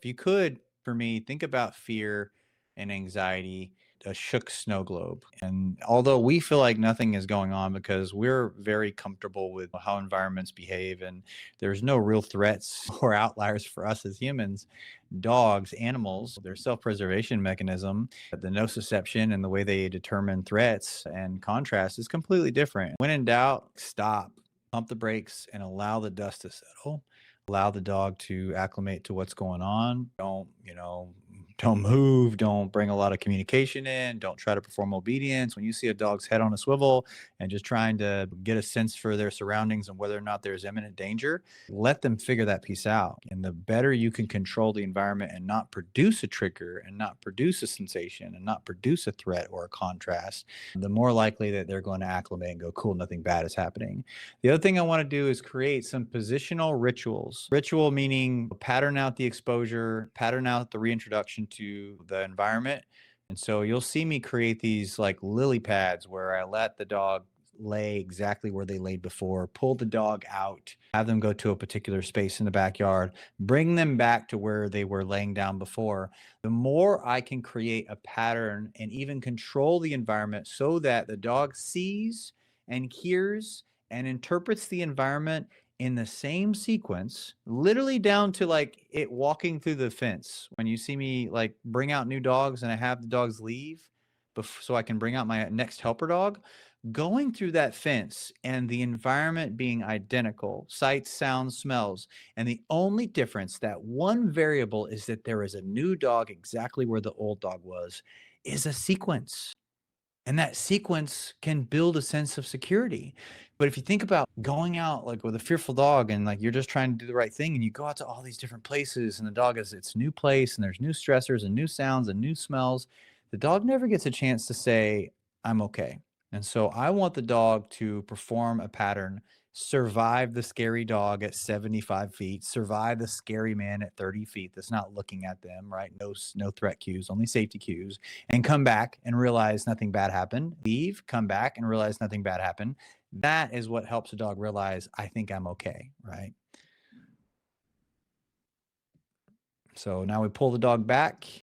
If you could, for me, think about fear and anxiety, a shook snow globe. And although we feel like nothing is going on because we're very comfortable with how environments behave and there's no real threats or outliers for us as humans, dogs, animals, their self preservation mechanism, the nociception and the way they determine threats and contrast is completely different. When in doubt, stop, pump the brakes, and allow the dust to settle. Allow the dog to acclimate to what's going on. Don't move. Don't bring a lot of communication in. Don't try to perform obedience. When you see a dog's head on a swivel and just trying to get a sense for their surroundings and whether or not there's imminent danger, let them figure that piece out. And the better you can control the environment and not produce a trigger and not produce a sensation and not produce a threat or a contrast, the more likely that they're going to acclimate and go, cool, nothing bad is happening. The other thing I want to do is create some positional rituals. Ritual meaning pattern out the exposure, pattern out the reintroduction to the environment. And so you'll see me create these like lily pads where I let the dog lay exactly where they laid before, pull the dog out, have them go to a particular space in the backyard, bring them back to where they were laying down before. The more I can create a pattern and even control the environment so that the dog sees and hears and interprets the environment in the same sequence, literally down to like it walking through the fence. When you see me like bring out new dogs and I have the dogs leave so I can bring out my next helper dog, going through that fence and the environment being identical, sights, sounds, smells. And the only difference, that one variable, is that there is a new dog exactly where the old dog was, is a sequence. And that sequence can build a sense of security. But if you think about going out like with a fearful dog and like you're just trying to do the right thing and you go out to all these different places and the dog is its new place and there's new stressors and new sounds and new smells, the dog never gets a chance to say, I'm okay. And so I want the dog to perform a pattern, survive the scary dog at 75 feet, survive the scary man at 30 feet that's not looking at them, right? No threat cues, only safety cues, and come back and realize nothing bad happened, leave, come back and realize nothing bad happened. That is what helps a dog realize, I think I'm okay, right? So now we pull the dog back.